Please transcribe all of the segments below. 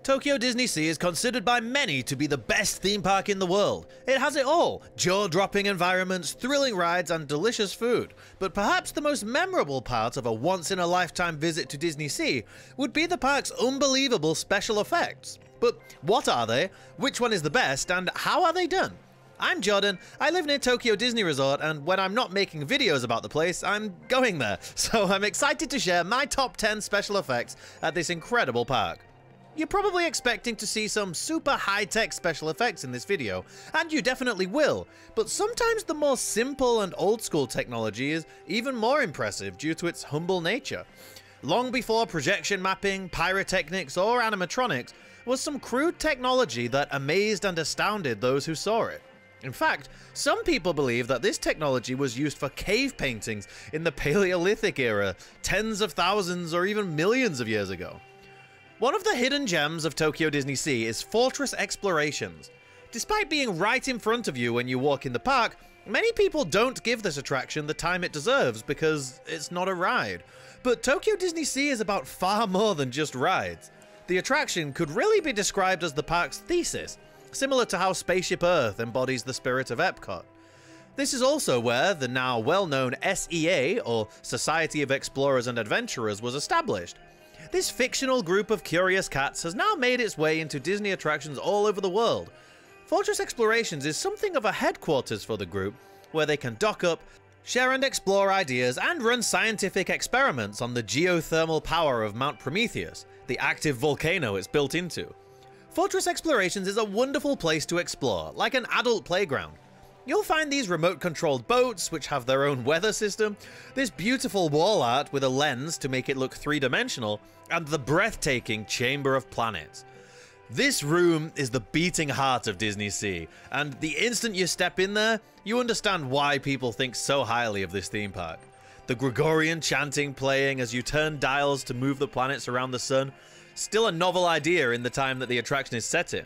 Tokyo DisneySea is considered by many to be the best theme park in the world. It has it all: jaw-dropping environments, thrilling rides, and delicious food. But perhaps the most memorable part of a once-in-a-lifetime visit to DisneySea would be the park's unbelievable special effects. But what are they? Which one is the best? And how are they done? I'm Jordan, I live near Tokyo Disney Resort, and when I'm not making videos about the place, I'm going there. So I'm excited to share my top 10 special effects at this incredible park. You're probably expecting to see some super high-tech special effects in this video, and you definitely will, but sometimes the more simple and old-school technology is even more impressive due to its humble nature. Long before projection mapping, pyrotechnics, or animatronics was some crude technology that amazed and astounded those who saw it. In fact, some people believe that this technology was used for cave paintings in the Paleolithic era, tens of thousands or even millions of years ago. One of the hidden gems of Tokyo DisneySea is Fortress Explorations. Despite being right in front of you when you walk in the park, many people don't give this attraction the time it deserves because it's not a ride. But Tokyo DisneySea is about far more than just rides. The attraction could really be described as the park's thesis, similar to how Spaceship Earth embodies the spirit of Epcot. This is also where the now well-known SEA, or Society of Explorers and Adventurers, was established. This fictional group of curious cats has now made its way into Disney attractions all over the world. Fortress Explorations is something of a headquarters for the group, where they can dock up, share and explore ideas, and run scientific experiments on the geothermal power of Mount Prometheus, the active volcano it's built into. Fortress Explorations is a wonderful place to explore, like an adult playground. You'll find these remote-controlled boats, which have their own weather system, this beautiful wall art with a lens to make it look three-dimensional, and the breathtaking Chamber of Planets. This room is the beating heart of DisneySea, and the instant you step in there, you understand why people think so highly of this theme park. The Gregorian chanting playing as you turn dials to move the planets around the sun, still a novel idea in the time that the attraction is set in.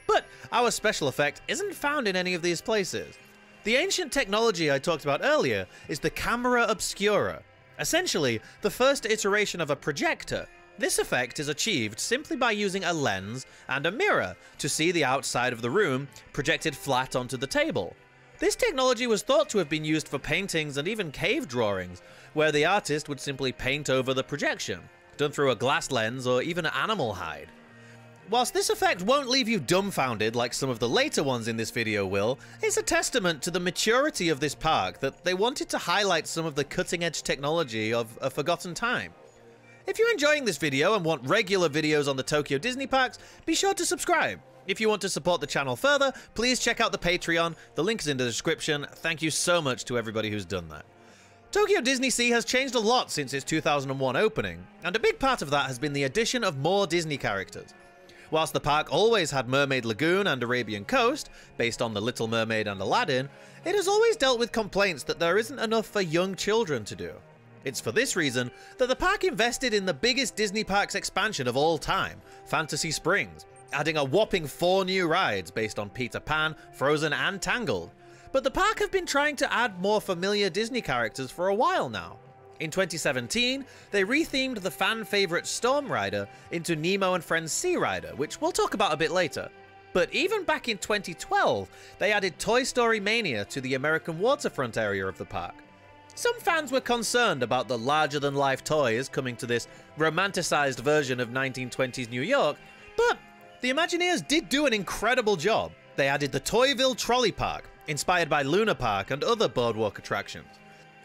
But our special effect isn't found in any of these places. The ancient technology I talked about earlier is the camera obscura, essentially the first iteration of a projector. This effect is achieved simply by using a lens and a mirror to see the outside of the room projected flat onto the table. This technology was thought to have been used for paintings and even cave drawings, where the artist would simply paint over the projection, done through a glass lens or even an animal hide. Whilst this effect won't leave you dumbfounded like some of the later ones in this video will, it's a testament to the maturity of this park that they wanted to highlight some of the cutting-edge technology of a forgotten time. If you're enjoying this video and want regular videos on the Tokyo Disney parks, be sure to subscribe. If you want to support the channel further, please check out the Patreon, the link is in the description. Thank you so much to everybody who's done that. Tokyo DisneySea has changed a lot since its 2001 opening, and a big part of that has been the addition of more Disney characters. Whilst the park always had Mermaid Lagoon and Arabian Coast, based on The Little Mermaid and Aladdin, it has always dealt with complaints that there isn't enough for young children to do. It's for this reason that the park invested in the biggest Disney parks expansion of all time, Fantasy Springs, adding a whopping 4 new rides based on Peter Pan, Frozen and Tangled. But the park have been trying to add more familiar Disney characters for a while now. In 2017, they rethemed the fan-favorite Storm Rider into Nemo and Friends Sea Rider, which we'll talk about a bit later. But even back in 2012, they added Story Mania to the American waterfront area of the park. Some fans were concerned about the larger-than-life toys coming to this romanticized version of 1920s New York, but the Imagineers did do an incredible job. They added the Toyville Trolley Park, inspired by Luna Park and other boardwalk attractions.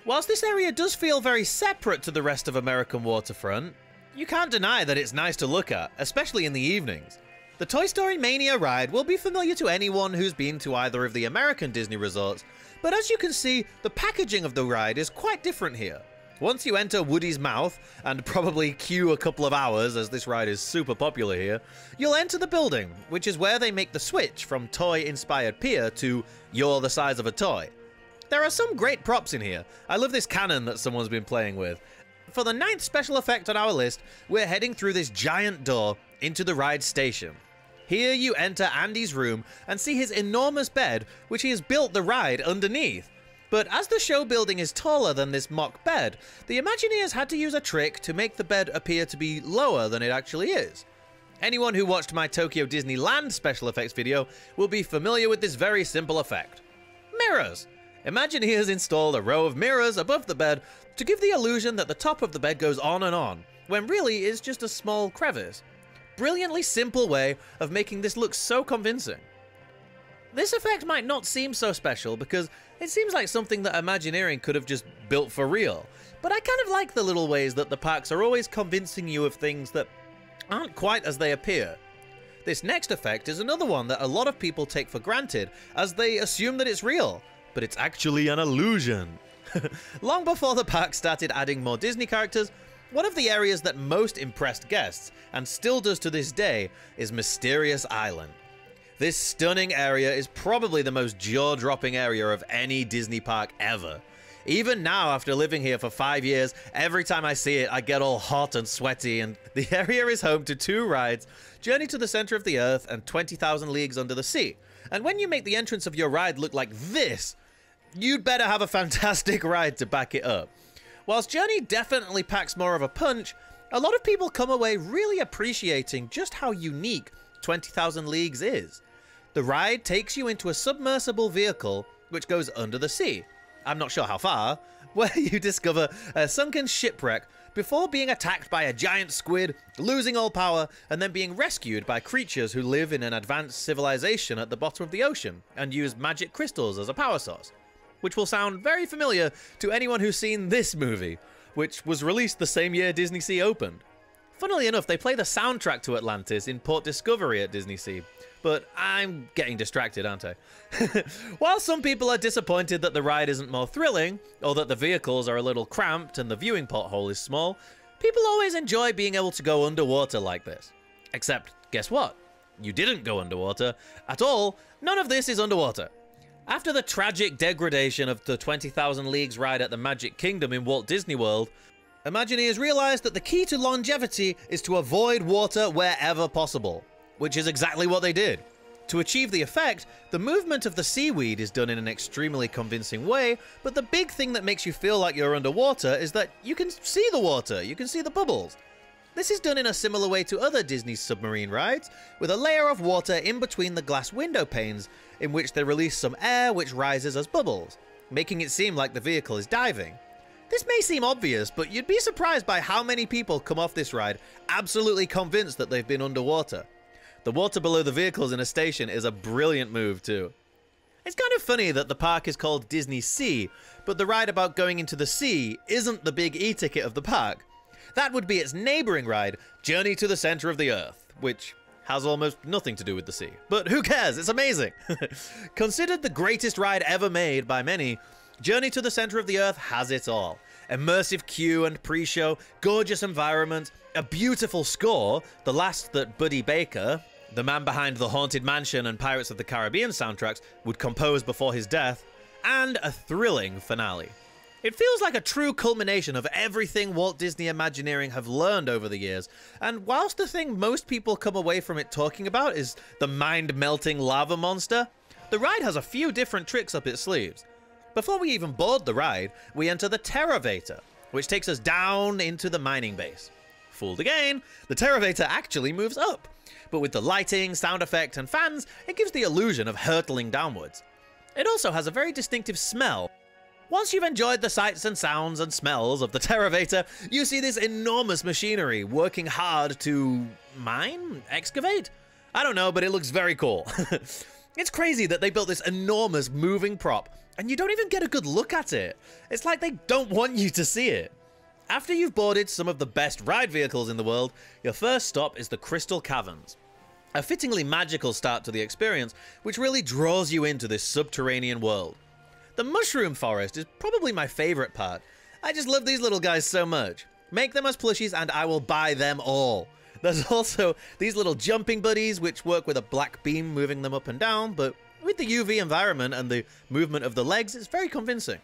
Whilst this area does feel very separate to the rest of American waterfront, you can't deny that it's nice to look at, especially in the evenings. The Toy Story Mania ride will be familiar to anyone who's been to either of the American Disney resorts, but as you can see, the packaging of the ride is quite different here. Once you enter Woody's mouth, and probably queue a couple of hours as this ride is super popular here, you'll enter the building, which is where they make the switch from toy-inspired pier to you're the size of a toy. There are some great props in here. I love this cannon that someone's been playing with. For the 9th special effect on our list, we're heading through this giant door into the ride station. Here you enter Andy's room and see his enormous bed, which he has built the ride underneath. But as the show building is taller than this mock bed, the Imagineers had to use a trick to make the bed appear to be lower than it actually is. Anyone who watched my Tokyo Disneyland special effects video will be familiar with this very simple effect. Mirrors! Imagineers installed a row of mirrors above the bed to give the illusion that the top of the bed goes on, when really it's just a small crevice. Brilliantly simple way of making this look so convincing. This effect might not seem so special because it seems like something that Imagineering could have just built for real, but I kind of like the little ways that the parks are always convincing you of things that aren't quite as they appear. This next effect is another one that a lot of people take for granted as they assume that it's real, but it's actually an illusion. Long before the park started adding more Disney characters, one of the areas that most impressed guests, and still does to this day, is Mysterious Island. This stunning area is probably the most jaw-dropping area of any Disney park ever. Even now, after living here for 5 years, every time I see it, I get all hot and sweaty, and the area is home to 2 rides, Journey to the Center of the Earth and 20,000 Leagues Under the Sea. And when you make the entrance of your ride look like this, you'd better have a fantastic ride to back it up. Whilst Journey definitely packs more of a punch, a lot of people come away really appreciating just how unique 20,000 Leagues is. The ride takes you into a submersible vehicle which goes under the sea. I'm not sure how far, where you discover a sunken shipwreck before being attacked by a giant squid, losing all power, and then being rescued by creatures who live in an advanced civilization at the bottom of the ocean and use magic crystals as a power source. Which will sound very familiar to anyone who's seen this movie, which was released the same year DisneySea opened. Funnily enough, they play the soundtrack to Atlantis in Port Discovery at DisneySea, but I'm getting distracted, aren't I? While some people are disappointed that the ride isn't more thrilling, or that the vehicles are a little cramped and the viewing porthole is small, people always enjoy being able to go underwater like this. Except, guess what? You didn't go underwater at all. None of this is underwater. After the tragic degradation of the 20,000 Leagues ride at the Magic Kingdom in Walt Disney World, Imagineers realized that the key to longevity is to avoid water wherever possible, which is exactly what they did. To achieve the effect, the movement of the seaweed is done in an extremely convincing way, but the big thing that makes you feel like you're underwater is that you can see the water, you can see the bubbles. This is done in a similar way to other Disney submarine rides, with a layer of water in between the glass window panes, in which they release some air which rises as bubbles, making it seem like the vehicle is diving. This may seem obvious, but you'd be surprised by how many people come off this ride absolutely convinced that they've been underwater. The water below the vehicles in a station is a brilliant move too. It's kind of funny that the park is called DisneySea, but the ride about going into the sea isn't the big e-ticket of the park. That would be its neighboring ride, Journey to the Center of the Earth, which has almost nothing to do with the sea. But who cares? It's amazing! Considered the greatest ride ever made by many, Journey to the Center of the Earth has it all. Immersive queue and pre-show, gorgeous environment, a beautiful score, the last that Buddy Baker, the man behind the Haunted Mansion and Pirates of the Caribbean soundtracks, would compose before his death, and a thrilling finale. It feels like a true culmination of everything Walt Disney Imagineering have learned over the years, and whilst the thing most people come away from it talking about is the mind-melting lava monster, the ride has a few different tricks up its sleeves. Before we even board the ride, we enter the Terravator, which takes us down into the mining base. Fooled again, the Terravator actually moves up, but with the lighting, sound effect, and fans, it gives the illusion of hurtling downwards. It also has a very distinctive smell. Once you've enjoyed the sights and sounds and smells of the Terravator, you see this enormous machinery working hard to mine? Excavate? I don't know, but it looks very cool. It's crazy that they built this enormous moving prop, and you don't even get a good look at it. It's like they don't want you to see it. After you've boarded some of the best ride vehicles in the world, your first stop is the Crystal Caverns. A fittingly magical start to the experience, which really draws you into this subterranean world. The Mushroom Forest is probably my favorite part. I just love these little guys so much. Make them as plushies and I will buy them all. There's also these little jumping buddies which work with a black beam moving them up and down, but with the UV environment and the movement of the legs, it's very convincing.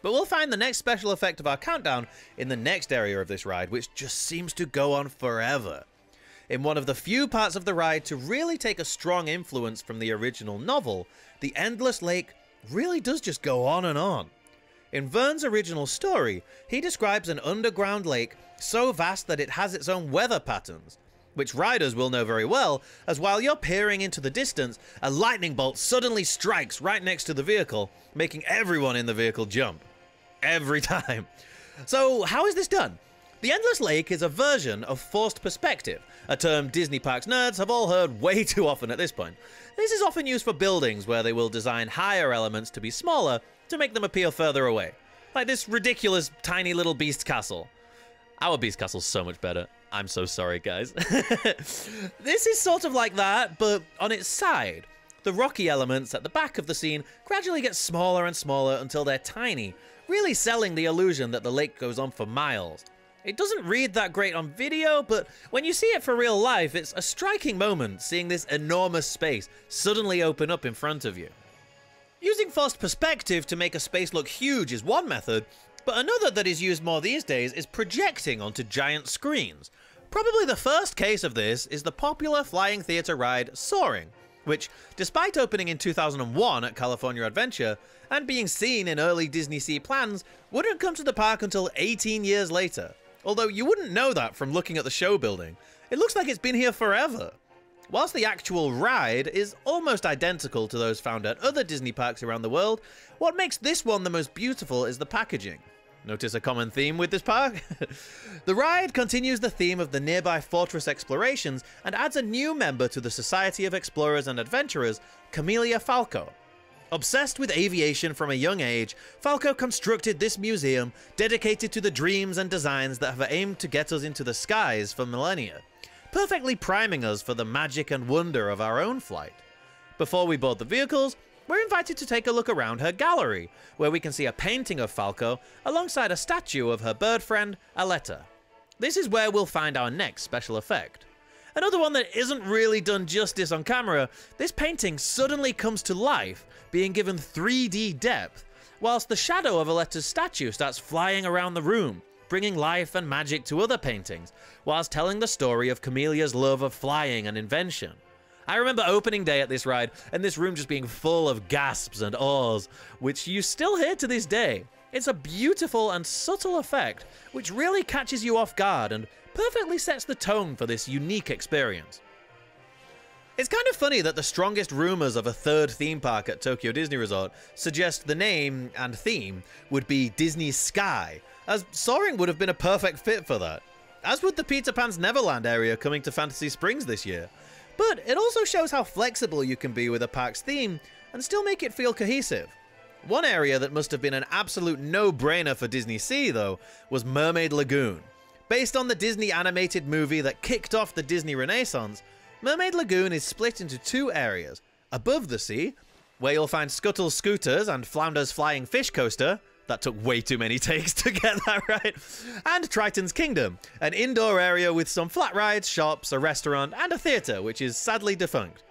But we'll find the next special effect of our countdown in the next area of this ride, which just seems to go on forever. In one of the few parts of the ride to really take a strong influence from the original novel, the Endless Lake really does just go on and on. In Verne's original story, he describes an underground lake so vast that it has its own weather patterns. which riders will know very well, as while you're peering into the distance, a lightning bolt suddenly strikes right next to the vehicle, making everyone in the vehicle jump. Every time. So how is this done? The Endless Lake is a version of forced perspective, a term Disney Parks nerds have all heard way too often at this point. This is often used for buildings where they will design higher elements to be smaller to make them appear further away. Like this ridiculous tiny little beast castle. Our beast castle's so much better. I'm so sorry, guys. This is sort of like that, but on its side. The rocky elements at the back of the scene gradually get smaller and smaller until they're tiny, really selling the illusion that the lake goes on for miles. It doesn't read that great on video, but when you see it for real life, it's a striking moment seeing this enormous space suddenly open up in front of you. Using forced perspective to make a space look huge is one method, but another that is used more these days is projecting onto giant screens. Probably the first case of this is the popular flying theater ride Soaring, which, despite opening in 2001 at California Adventure and being seen in early DisneySea plans, wouldn't come to the park until 18 years later. Although you wouldn't know that from looking at the show building. It looks like it's been here forever. Whilst the actual ride is almost identical to those found at other Disney parks around the world, what makes this one the most beautiful is the packaging. Notice a common theme with this park? The ride continues the theme of the nearby fortress explorations and adds a new member to the Society of Explorers and Adventurers, Camellia Falco. Obsessed with aviation from a young age, Falco constructed this museum dedicated to the dreams and designs that have aimed to get us into the skies for millennia, perfectly priming us for the magic and wonder of our own flight. Before we board the vehicles, we're invited to take a look around her gallery, where we can see a painting of Falco alongside a statue of her bird friend, Aletta. This is where we'll find our next special effect. Another one that isn't really done justice on camera, this painting suddenly comes to life, being given 3D depth, whilst the shadow of Aletta's statue starts flying around the room, bringing life and magic to other paintings, whilst telling the story of Camellia's love of flying and invention. I remember opening day at this ride, and this room just being full of gasps and awes, which you still hear to this day. It's a beautiful and subtle effect, which really catches you off guard and perfectly sets the tone for this unique experience. It's kind of funny that the strongest rumors of a third theme park at Tokyo Disney Resort suggest the name and theme would be Disney Sky, as Soaring would have been a perfect fit for that, as would the Peter Pan's Neverland area coming to Fantasy Springs this year. But it also shows how flexible you can be with a park's theme and still make it feel cohesive. One area that must have been an absolute no-brainer for DisneySea, though, was Mermaid Lagoon. Based on the Disney animated movie that kicked off the Disney Renaissance, Mermaid Lagoon is split into two areas: above the sea, where you'll find Scuttle's scooters and Flounder's flying fish coaster — that took way too many takes to get that right — and Triton's Kingdom, an indoor area with some flat rides, shops, a restaurant, and a theater, which is sadly defunct.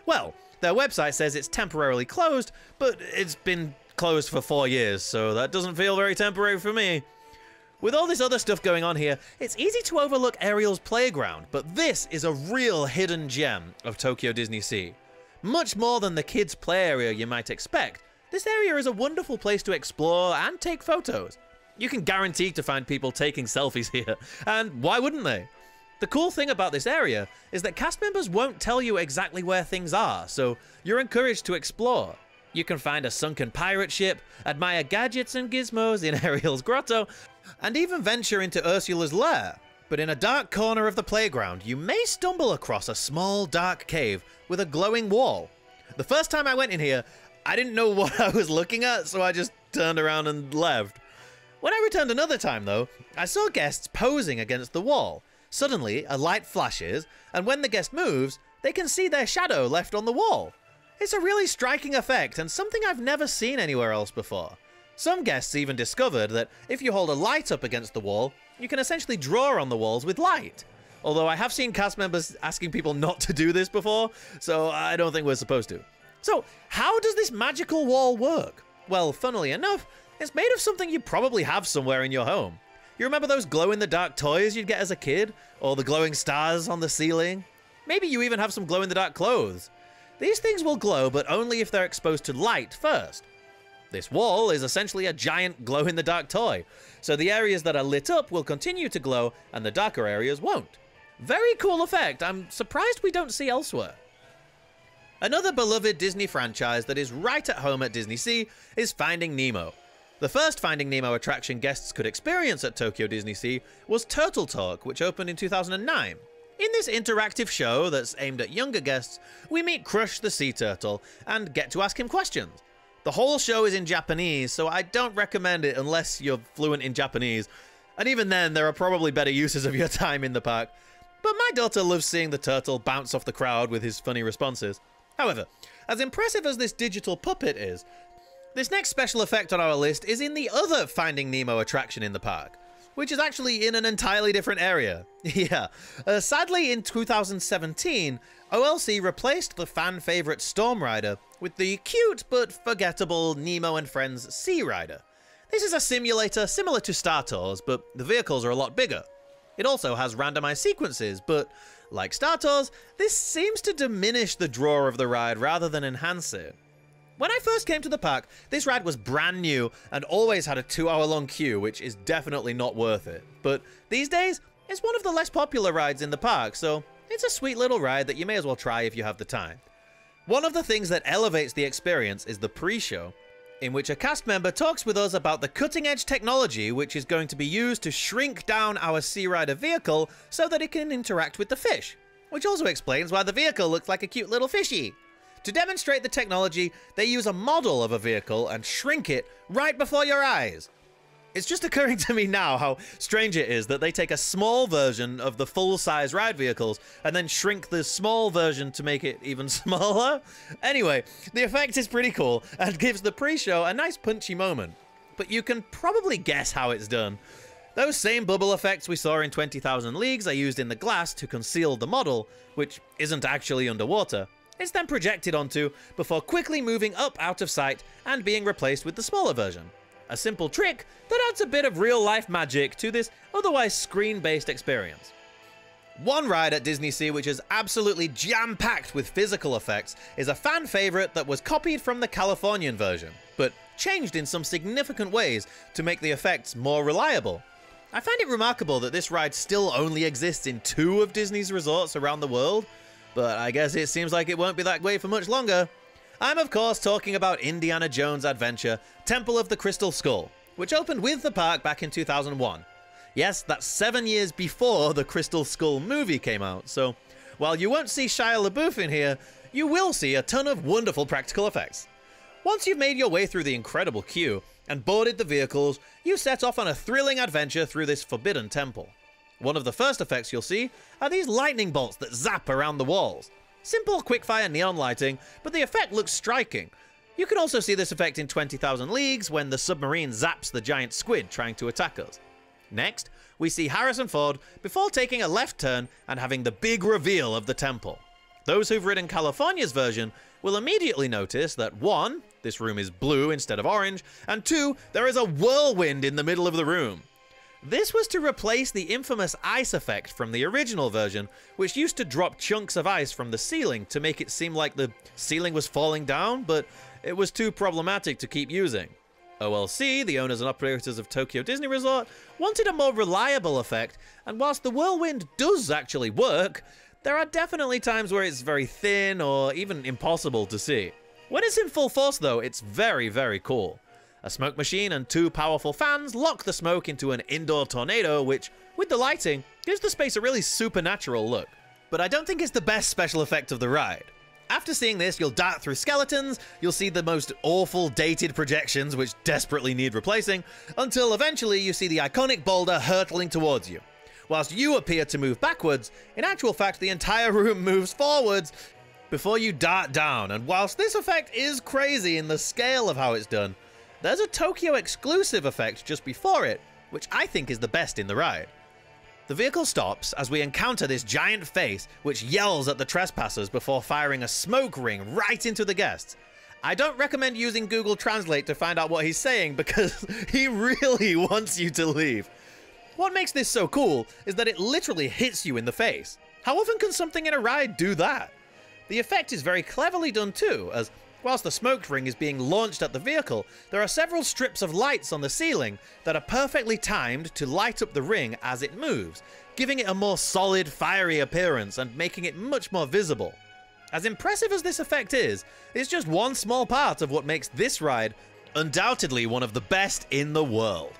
Well, their website says it's temporarily closed, but it's been closed for 4 years, so that doesn't feel very temporary for me. With all this other stuff going on here, it's easy to overlook Ariel's Playground, but this is a real hidden gem of Tokyo DisneySea. Much more than the kids' play area you might expect, this area is a wonderful place to explore and take photos. You can guarantee to find people taking selfies here, and why wouldn't they? The cool thing about this area is that cast members won't tell you exactly where things are, so you're encouraged to explore. You can find a sunken pirate ship, admire gadgets and gizmos in Ariel's grotto, and even venture into Ursula's lair. But in a dark corner of the playground, you may stumble across a small dark cave with a glowing wall. The first time I went in here, I didn't know what I was looking at, so I just turned around and left. When I returned another time though, I saw guests posing against the wall. Suddenly, a light flashes, and when the guest moves, they can see their shadow left on the wall. It's a really striking effect and something I've never seen anywhere else before. Some guests even discovered that if you hold a light up against the wall, you can essentially draw on the walls with light. Although I have seen cast members asking people not to do this before, so I don't think we're supposed to. So, how does this magical wall work? Well, funnily enough, it's made of something you probably have somewhere in your home. You remember those glow-in-the-dark toys you'd get as a kid? Or the glowing stars on the ceiling? Maybe you even have some glow-in-the-dark clothes. These things will glow, but only if they're exposed to light first. This wall is essentially a giant glow-in-the-dark toy, so the areas that are lit up will continue to glow and the darker areas won't. Very cool effect. I'm surprised we don't see elsewhere. Another beloved Disney franchise that is right at home at DisneySea is Finding Nemo. The first Finding Nemo attraction guests could experience at Tokyo DisneySea was Turtle Talk, which opened in 2009. In this interactive show that's aimed at younger guests, we meet Crush the sea turtle and get to ask him questions. The whole show is in Japanese, so I don't recommend it unless you're fluent in Japanese, and even then there are probably better uses of your time in the park. But my daughter loves seeing the turtle bounce off the crowd with his funny responses. However, as impressive as this digital puppet is, this next special effect on our list is in the other Finding Nemo attraction in the park, which is actually in an entirely different area. Yeah, sadly in 2017, OLC replaced the fan favorite Storm Rider with the cute but forgettable Nemo and Friends Sea Rider. This is a simulator similar to Star Tours, but the vehicles are a lot bigger. It also has randomized sequences, but like Star Tours, this seems to diminish the draw of the ride rather than enhance it. When I first came to the park, this ride was brand new and always had a 2-hour-long queue, which is definitely not worth it. But these days, it's one of the less popular rides in the park, so it's a sweet little ride that you may as well try if you have the time. One of the things that elevates the experience is the pre-show, in which a cast member talks with us about the cutting-edge technology which is going to be used to shrink down our Sea Rider vehicle so that it can interact with the fish, which also explains why the vehicle looks like a cute little fishy. To demonstrate the technology, they use a model of a vehicle and shrink it right before your eyes. It's just occurring to me now how strange it is that they take a small version of the full-size ride vehicles and then shrink the small version to make it even smaller. Anyway, the effect is pretty cool and gives the pre-show a nice punchy moment. But you can probably guess how it's done. Those same bubble effects we saw in 20,000 Leagues are used in the glass to conceal the model, which isn't actually underwater. It's then projected onto before quickly moving up out of sight and being replaced with the smaller version. A simple trick that adds a bit of real-life magic to this otherwise screen-based experience. One ride at DisneySea which is absolutely jam-packed with physical effects is a fan favorite that was copied from the Californian version, but changed in some significant ways to make the effects more reliable. I find it remarkable that this ride still only exists in 2 of Disney's resorts around the world, but I guess it seems like it won't be that way for much longer. I'm of course talking about Indiana Jones' adventure, Temple of the Crystal Skull, which opened with the park back in 2001. Yes, that's 7 years before the Crystal Skull movie came out, so while you won't see Shia LaBeouf in here, you will see a ton of wonderful practical effects. Once you've made your way through the incredible queue and boarded the vehicles, you set off on a thrilling adventure through this forbidden temple. One of the first effects you'll see are these lightning bolts that zap around the walls. Simple quickfire neon lighting, but the effect looks striking. You can also see this effect in 20,000 Leagues when the submarine zaps the giant squid trying to attack us. Next, we see Harrison Ford before taking a left turn and having the big reveal of the temple. Those who've ridden California's version will immediately notice that 1, this room is blue instead of orange, and 2, there is a whirlwind in the middle of the room. This was to replace the infamous ice effect from the original version, which used to drop chunks of ice from the ceiling to make it seem like the ceiling was falling down, but it was too problematic to keep using. OLC, the owners and operators of Tokyo Disney Resort, wanted a more reliable effect, and whilst the whirlwind does actually work, there are definitely times where it's very thin or even impossible to see. When it's in full force though, it's very, very cool. A smoke machine and 2 powerful fans lock the smoke into an indoor tornado, which, with the lighting, gives the space a really supernatural look. But I don't think it's the best special effect of the ride. After seeing this, you'll dart through skeletons, you'll see the most awful dated projections which desperately need replacing, until eventually you see the iconic boulder hurtling towards you. Whilst you appear to move backwards, in actual fact the entire room moves forwards before you dart down, and whilst this effect is crazy in the scale of how it's done, there's a Tokyo exclusive effect just before it, which I think is the best in the ride. The vehicle stops as we encounter this giant face which yells at the trespassers before firing a smoke ring right into the guests. I don't recommend using Google Translate to find out what he's saying because he really wants you to leave. What makes this so cool is that it literally hits you in the face. How often can something in a ride do that? The effect is very cleverly done too, as whilst the smoke ring is being launched at the vehicle, there are several strips of lights on the ceiling that are perfectly timed to light up the ring as it moves, giving it a more solid, fiery appearance and making it much more visible. As impressive as this effect is, it's just one small part of what makes this ride undoubtedly one of the best in the world.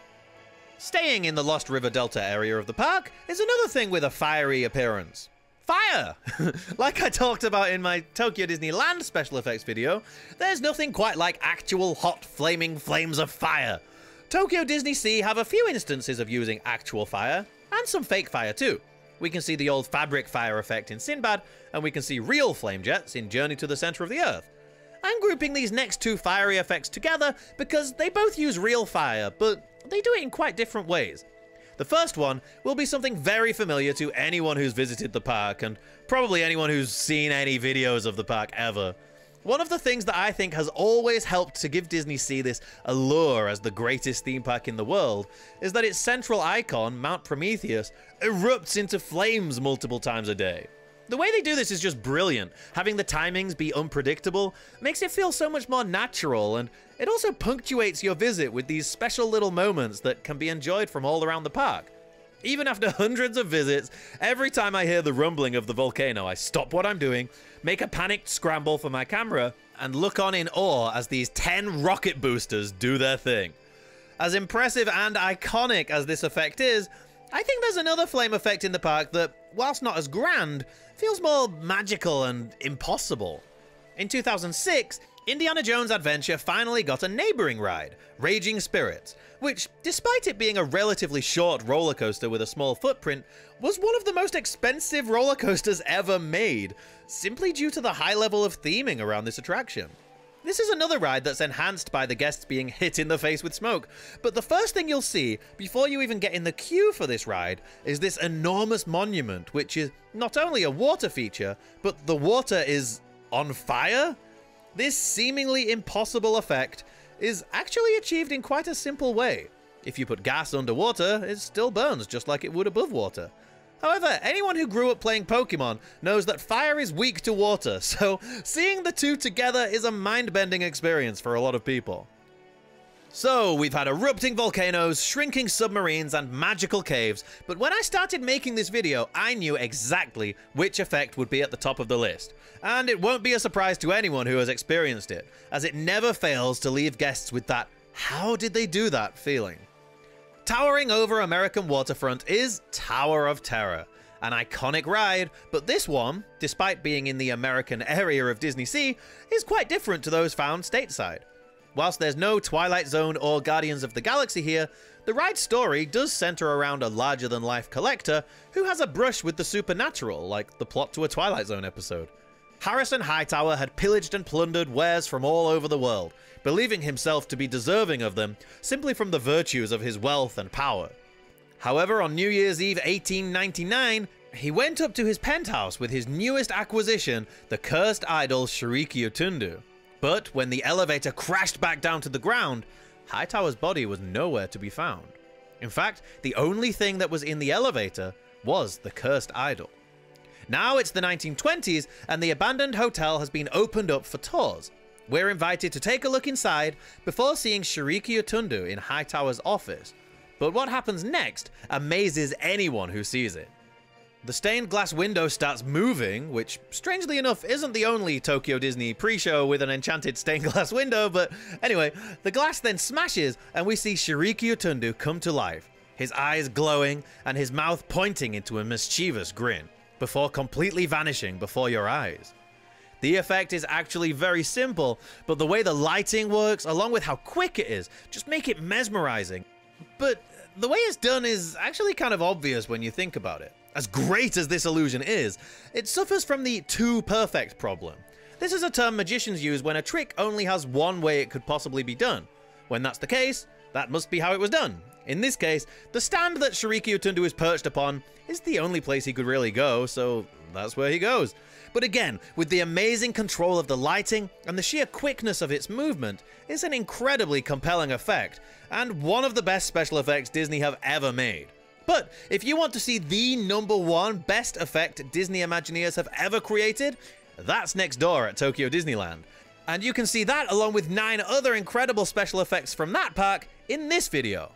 Staying in the Lost River Delta area of the park is another thing with a fiery appearance. Fire! Like I talked about in my Tokyo Disneyland special effects video, there's nothing quite like actual hot flaming flames of fire. Tokyo DisneySea have a few instances of using actual fire, and some fake fire too. We can see the old fabric fire effect in Sinbad, and we can see real flame jets in Journey to the Center of the Earth. I'm grouping these next two fiery effects together because they both use real fire, but they do it in quite different ways. The first one will be something very familiar to anyone who's visited the park, and probably anyone who's seen any videos of the park ever. One of the things that I think has always helped to give DisneySea this allure as the greatest theme park in the world is that its central icon, Mount Prometheus, erupts into flames multiple times a day. The way they do this is just brilliant. Having the timings be unpredictable makes it feel so much more natural, and it also punctuates your visit with these special little moments that can be enjoyed from all around the park. Even after hundreds of visits, every time I hear the rumbling of the volcano, I stop what I'm doing, make a panicked scramble for my camera, and look on in awe as these 10 rocket boosters do their thing. As impressive and iconic as this effect is, I think there's another flame effect in the park that, whilst not as grand, feels more magical and impossible. In 2006, Indiana Jones' Adventure finally got a neighboring ride, Raging Spirits, which, despite it being a relatively short roller coaster with a small footprint, was one of the most expensive roller coasters ever made, simply due to the high level of theming around this attraction. This is another ride that's enhanced by the guests being hit in the face with smoke, but the first thing you'll see before you even get in the queue for this ride is this enormous monument, which is not only a water feature, but the water is on fire? This seemingly impossible effect is actually achieved in quite a simple way. If you put gas underwater, it still burns just like it would above water. However, anyone who grew up playing Pokemon knows that fire is weak to water, so seeing the two together is a mind-bending experience for a lot of people. So, we've had erupting volcanoes, shrinking submarines, and magical caves, but when I started making this video, I knew exactly which effect would be at the top of the list. And it won't be a surprise to anyone who has experienced it, as it never fails to leave guests with that "how did they do that" feeling. Towering over American waterfront is Tower of Terror, an iconic ride, but this one, despite being in the American area of DisneySea, is quite different to those found stateside. Whilst there's no Twilight Zone or Guardians of the Galaxy here, the ride's story does center around a larger-than-life collector who has a brush with the supernatural, like the plot to a Twilight Zone episode. Harrison Hightower had pillaged and plundered wares from all over the world, believing himself to be deserving of them simply from the virtues of his wealth and power. However, on New Year's Eve 1899, he went up to his penthouse with his newest acquisition, the cursed idol Shiriki Utundu. But when the elevator crashed back down to the ground, Hightower's body was nowhere to be found. In fact, the only thing that was in the elevator was the cursed idol. Now it's the 1920s, and the abandoned hotel has been opened up for tours. We're invited to take a look inside before seeing Shiriki Utundu in Hightower's office. But what happens next amazes anyone who sees it. The stained glass window starts moving, which, strangely enough, isn't the only Tokyo Disney pre-show with an enchanted stained glass window, but anyway, the glass then smashes and we see Shiriki Utundu come to life, his eyes glowing and his mouth pointing into a mischievous grin, before completely vanishing before your eyes. The effect is actually very simple, but the way the lighting works, along with how quick it is, just make it mesmerizing. But the way it's done is actually kind of obvious when you think about it. As great as this illusion is, it suffers from the too perfect problem. This is a term magicians use when a trick only has one way it could possibly be done. When that's the case, that must be how it was done. In this case, the stand that Shiriki Utundu is perched upon is the only place he could really go, so that's where he goes. But again, with the amazing control of the lighting and the sheer quickness of its movement, it's an incredibly compelling effect, and one of the best special effects Disney have ever made. But if you want to see the #1 best effect Disney Imagineers have ever created, that's next door at Tokyo Disneyland. And you can see that along with 9 other incredible special effects from that park in this video.